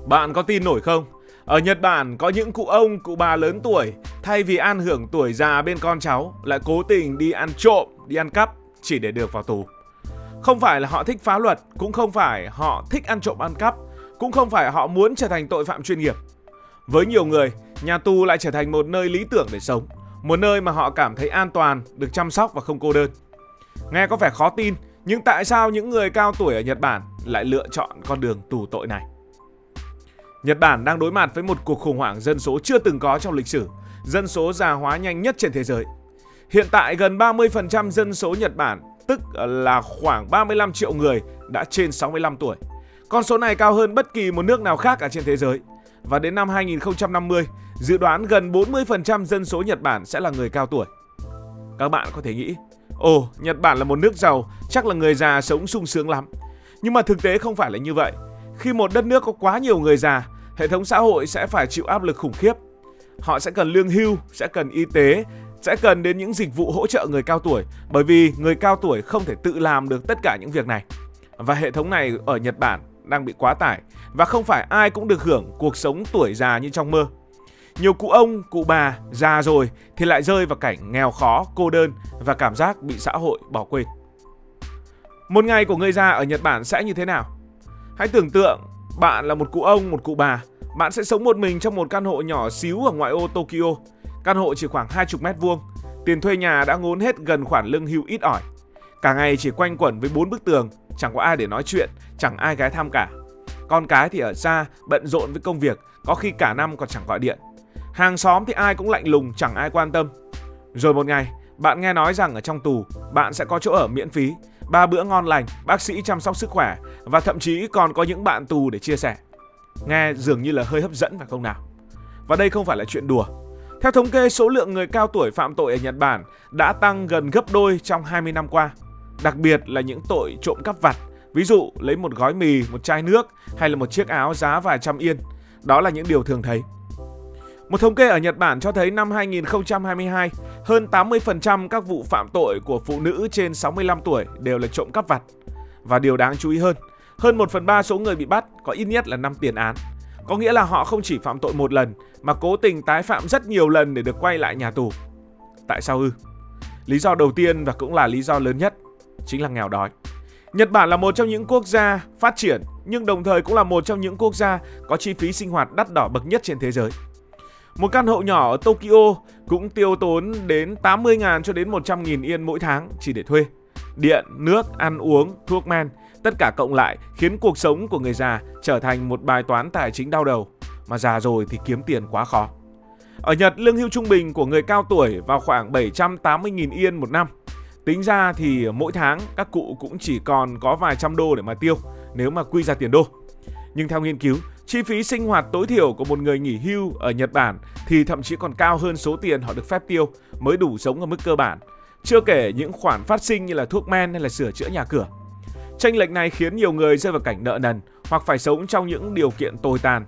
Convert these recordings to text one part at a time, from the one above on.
Bạn có tin nổi không? Ở Nhật Bản có những cụ ông, cụ bà lớn tuổi thay vì an hưởng tuổi già bên con cháu lại cố tình đi ăn trộm, đi ăn cắp chỉ để được vào tù. Không phải là họ thích phá luật, cũng không phải họ thích ăn trộm ăn cắp, cũng không phải họ muốn trở thành tội phạm chuyên nghiệp. Với nhiều người, nhà tù lại trở thành một nơi lý tưởng để sống, một nơi mà họ cảm thấy an toàn, được chăm sóc và không cô đơn. Nghe có vẻ khó tin, nhưng tại sao những người cao tuổi ở Nhật Bản lại lựa chọn con đường tù tội này? Nhật Bản đang đối mặt với một cuộc khủng hoảng dân số chưa từng có trong lịch sử, dân số già hóa nhanh nhất trên thế giới. Hiện tại gần 30% dân số Nhật Bản, tức là khoảng 35 triệu người, đã trên 65 tuổi. Con số này cao hơn bất kỳ một nước nào khác ở trên thế giới. Và đến năm 2050, dự đoán gần 40% dân số Nhật Bản sẽ là người cao tuổi. Các bạn có thể nghĩ, Nhật Bản là một nước giàu, chắc là người già sống sung sướng lắm. Nhưng mà thực tế không phải là như vậy. Khi một đất nước có quá nhiều người già, hệ thống xã hội sẽ phải chịu áp lực khủng khiếp. Họ sẽ cần lương hưu, sẽ cần y tế, sẽ cần đến những dịch vụ hỗ trợ người cao tuổi, bởi vì người cao tuổi không thể tự làm được tất cả những việc này. Và hệ thống này ở Nhật Bản đang bị quá tải, và không phải ai cũng được hưởng cuộc sống tuổi già như trong mơ. Nhiều cụ ông, cụ bà già rồi thì lại rơi vào cảnh nghèo khó, cô đơn và cảm giác bị xã hội bỏ quên. Một ngày của người già ở Nhật Bản sẽ như thế nào? Hãy tưởng tượng bạn là một cụ ông, một cụ bà. Bạn sẽ sống một mình trong một căn hộ nhỏ xíu ở ngoại ô Tokyo. Căn hộ chỉ khoảng 20 mét vuông. Tiền thuê nhà đã ngốn hết gần khoản lương hưu ít ỏi. Cả ngày chỉ quanh quẩn với 4 bức tường, chẳng có ai để nói chuyện, chẳng ai ghé thăm cả. Con cái thì ở xa, bận rộn với công việc, có khi cả năm còn chẳng gọi điện. Hàng xóm thì ai cũng lạnh lùng, chẳng ai quan tâm. Rồi một ngày, bạn nghe nói rằng ở trong tù, bạn sẽ có chỗ ở miễn phí, 3 bữa ngon lành, bác sĩ chăm sóc sức khỏe, và thậm chí còn có những bạn tù để chia sẻ. Nghe dường như là hơi hấp dẫn phải không nào? Và đây không phải là chuyện đùa. Theo thống kê, số lượng người cao tuổi phạm tội ở Nhật Bản đã tăng gần gấp đôi trong 20 năm qua. Đặc biệt là những tội trộm cắp vặt, ví dụ lấy một gói mì, một chai nước hay là một chiếc áo giá vài trăm yên. Đó là những điều thường thấy. Một thống kê ở Nhật Bản cho thấy năm 2022, hơn 80% các vụ phạm tội của phụ nữ trên 65 tuổi đều là trộm cắp vặt. Và điều đáng chú ý hơn 1/3 số người bị bắt có ít nhất là 5 tiền án. Có nghĩa là họ không chỉ phạm tội một lần mà cố tình tái phạm rất nhiều lần để được quay lại nhà tù. Tại sao ư? Lý do đầu tiên và cũng là lý do lớn nhất chính là nghèo đói. Nhật Bản là một trong những quốc gia phát triển, nhưng đồng thời cũng là một trong những quốc gia có chi phí sinh hoạt đắt đỏ bậc nhất trên thế giới. Một căn hộ nhỏ ở Tokyo cũng tiêu tốn đến 80.000 cho đến 100.000 yên mỗi tháng chỉ để thuê. Điện, nước, ăn uống, thuốc men, tất cả cộng lại khiến cuộc sống của người già trở thành một bài toán tài chính đau đầu. Mà già rồi thì kiếm tiền quá khó. Ở Nhật, lương hưu trung bình của người cao tuổi vào khoảng 780.000 yên một năm. Tính ra thì mỗi tháng các cụ cũng chỉ còn có vài trăm đô để mà tiêu nếu mà quy ra tiền đô. Nhưng theo nghiên cứu, chi phí sinh hoạt tối thiểu của một người nghỉ hưu ở Nhật Bản thì thậm chí còn cao hơn số tiền họ được phép tiêu mới đủ sống ở mức cơ bản. Chưa kể những khoản phát sinh như là thuốc men hay là sửa chữa nhà cửa. Chênh lệch này khiến nhiều người rơi vào cảnh nợ nần hoặc phải sống trong những điều kiện tồi tàn.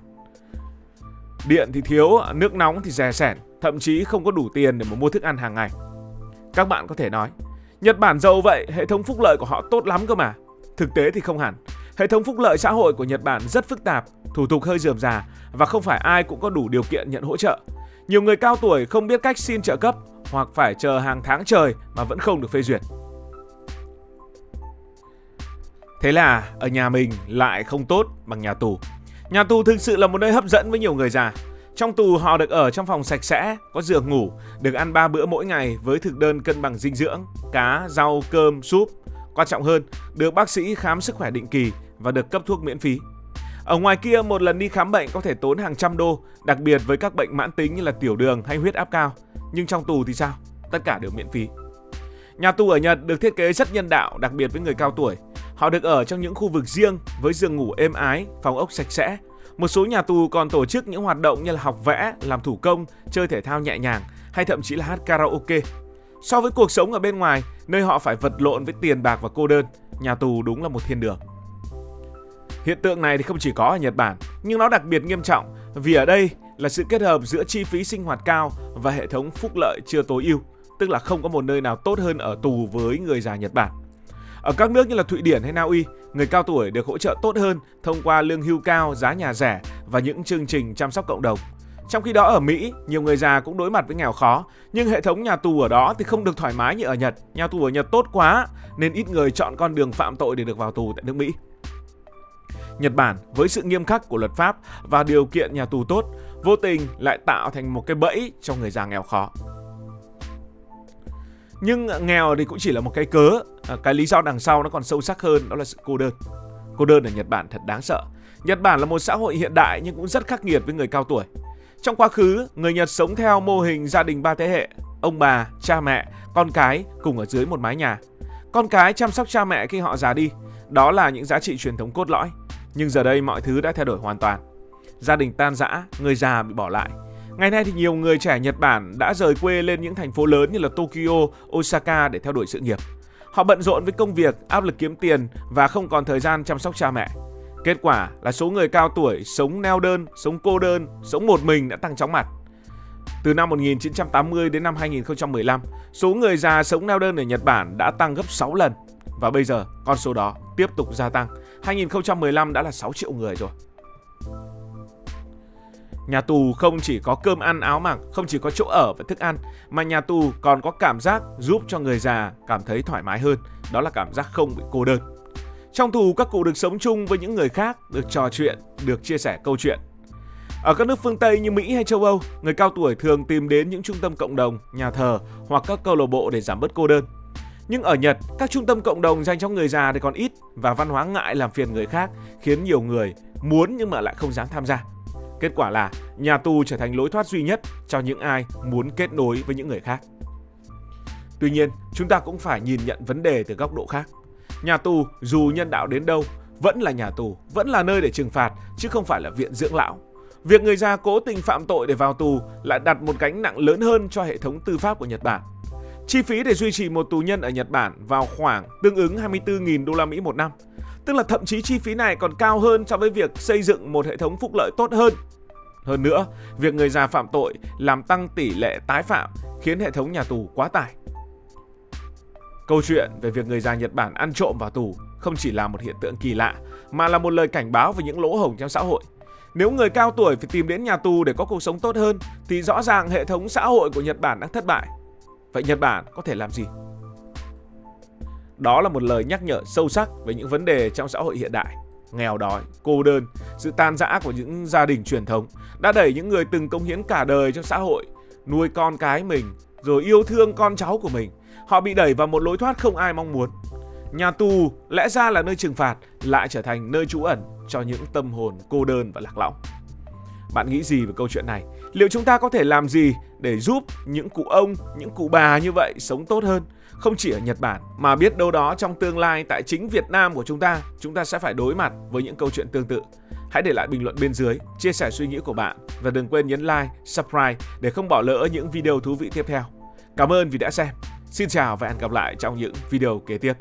Điện thì thiếu, nước nóng thì rè sẻn, thậm chí không có đủ tiền để mà mua thức ăn hàng ngày. Các bạn có thể nói, Nhật Bản giàu vậy, hệ thống phúc lợi của họ tốt lắm cơ mà. Thực tế thì không hẳn. Hệ thống phúc lợi xã hội của Nhật Bản rất phức tạp, thủ tục hơi rườm rà và không phải ai cũng có đủ điều kiện nhận hỗ trợ. Nhiều người cao tuổi không biết cách xin trợ cấp hoặc phải chờ hàng tháng trời mà vẫn không được phê duyệt. Thế là ở nhà mình lại không tốt bằng nhà tù. Nhà tù thực sự là một nơi hấp dẫn với nhiều người già. Trong tù họ được ở trong phòng sạch sẽ, có giường ngủ, được ăn 3 bữa mỗi ngày với thực đơn cân bằng dinh dưỡng, cá, rau, cơm, súp. Quan trọng hơn, được bác sĩ khám sức khỏe định kỳ và được cấp thuốc miễn phí. Ở ngoài kia, một lần đi khám bệnh có thể tốn hàng trăm đô, đặc biệt với các bệnh mãn tính như là tiểu đường hay huyết áp cao. Nhưng trong tù thì sao? Tất cả đều miễn phí. Nhà tù ở Nhật được thiết kế rất nhân đạo, đặc biệt với người cao tuổi. Họ được ở trong những khu vực riêng với giường ngủ êm ái, phòng ốc sạch sẽ. Một số nhà tù còn tổ chức những hoạt động như là học vẽ, làm thủ công, chơi thể thao nhẹ nhàng hay thậm chí là hát karaoke. So với cuộc sống ở bên ngoài, nơi họ phải vật lộn với tiền bạc và cô đơn, nhà tù đúng là một thiên đường. Hiện tượng này thì không chỉ có ở Nhật Bản, nhưng nó đặc biệt nghiêm trọng vì ở đây là sự kết hợp giữa chi phí sinh hoạt cao và hệ thống phúc lợi chưa tối ưu, tức là không có một nơi nào tốt hơn ở tù với người già Nhật Bản. Ở các nước như là Thụy Điển hay Na Uy, người cao tuổi được hỗ trợ tốt hơn thông qua lương hưu cao, giá nhà rẻ và những chương trình chăm sóc cộng đồng. Trong khi đó ở Mỹ, nhiều người già cũng đối mặt với nghèo khó, nhưng hệ thống nhà tù ở đó thì không được thoải mái như ở Nhật. Nhà tù ở Nhật tốt quá nên ít người chọn con đường phạm tội để được vào tù tại nước Mỹ. Nhật Bản với sự nghiêm khắc của luật pháp và điều kiện nhà tù tốt, vô tình lại tạo thành một cái bẫy cho người già nghèo khó. Nhưng nghèo thì cũng chỉ là một cái cớ, cái lý do đằng sau nó còn sâu sắc hơn, đó là sự cô đơn. Cô đơn ở Nhật Bản thật đáng sợ. Nhật Bản là một xã hội hiện đại nhưng cũng rất khắc nghiệt với người cao tuổi. Trong quá khứ, người Nhật sống theo mô hình gia đình 3 thế hệ, ông bà, cha mẹ, con cái cùng ở dưới một mái nhà. Con cái chăm sóc cha mẹ khi họ già đi, đó là những giá trị truyền thống cốt lõi. Nhưng giờ đây mọi thứ đã thay đổi hoàn toàn. Gia đình tan rã, người già bị bỏ lại. Ngày nay thì nhiều người trẻ Nhật Bản đã rời quê lên những thành phố lớn như là Tokyo, Osaka để theo đuổi sự nghiệp. Họ bận rộn với công việc, áp lực kiếm tiền và không còn thời gian chăm sóc cha mẹ. Kết quả là số người cao tuổi sống neo đơn, sống cô đơn, sống một mình đã tăng chóng mặt. Từ năm 1980 đến năm 2015, số người già sống neo đơn ở Nhật Bản đã tăng gấp 6 lần. Và bây giờ, con số đó tiếp tục gia tăng. 2015 đã là 6 triệu người rồi. Nhà tù không chỉ có cơm ăn áo mặc, không chỉ có chỗ ở và thức ăn, mà nhà tù còn có cảm giác giúp cho người già cảm thấy thoải mái hơn. Đó là cảm giác không bị cô đơn. Trong tù, các cụ được sống chung với những người khác, được trò chuyện, được chia sẻ câu chuyện. Ở các nước phương Tây như Mỹ hay châu Âu, người cao tuổi thường tìm đến những trung tâm cộng đồng, nhà thờ hoặc các câu lạc bộ để giảm bớt cô đơn. Nhưng ở Nhật, các trung tâm cộng đồng dành cho người già thì còn ít và văn hóa ngại làm phiền người khác khiến nhiều người muốn nhưng mà lại không dám tham gia. Kết quả là nhà tù trở thành lối thoát duy nhất cho những ai muốn kết nối với những người khác. Tuy nhiên, chúng ta cũng phải nhìn nhận vấn đề từ góc độ khác. Nhà tù dù nhân đạo đến đâu vẫn là nhà tù, vẫn là nơi để trừng phạt chứ không phải là viện dưỡng lão. Việc người già cố tình phạm tội để vào tù lại đặt một gánh nặng lớn hơn cho hệ thống tư pháp của Nhật Bản. Chi phí để duy trì một tù nhân ở Nhật Bản vào khoảng tương ứng 24.000 đô la Mỹ một năm. Tức là thậm chí chi phí này còn cao hơn so với việc xây dựng một hệ thống phúc lợi tốt hơn. Hơn nữa, việc người già phạm tội làm tăng tỷ lệ tái phạm khiến hệ thống nhà tù quá tải. Câu chuyện về việc người già Nhật Bản ăn trộm vào tù không chỉ là một hiện tượng kỳ lạ mà là một lời cảnh báo về những lỗ hổng trong xã hội. Nếu người cao tuổi phải tìm đến nhà tù để có cuộc sống tốt hơn thì rõ ràng hệ thống xã hội của Nhật Bản đang thất bại. Vậy Nhật Bản có thể làm gì? Đó là một lời nhắc nhở sâu sắc về những vấn đề trong xã hội hiện đại. Nghèo đói, cô đơn, sự tan rã của những gia đình truyền thống đã đẩy những người từng cống hiến cả đời cho xã hội, nuôi con cái mình, rồi yêu thương con cháu của mình. Họ bị đẩy vào một lối thoát không ai mong muốn. Nhà tù lẽ ra là nơi trừng phạt lại trở thành nơi trú ẩn cho những tâm hồn cô đơn và lạc lõng. Bạn nghĩ gì về câu chuyện này? Liệu chúng ta có thể làm gì để giúp những cụ ông, những cụ bà như vậy sống tốt hơn? Không chỉ ở Nhật Bản mà biết đâu đó trong tương lai tại chính Việt Nam của chúng ta sẽ phải đối mặt với những câu chuyện tương tự. Hãy để lại bình luận bên dưới, chia sẻ suy nghĩ của bạn và đừng quên nhấn like, subscribe để không bỏ lỡ những video thú vị tiếp theo. Cảm ơn vì đã xem. Xin chào và hẹn gặp lại trong những video kế tiếp.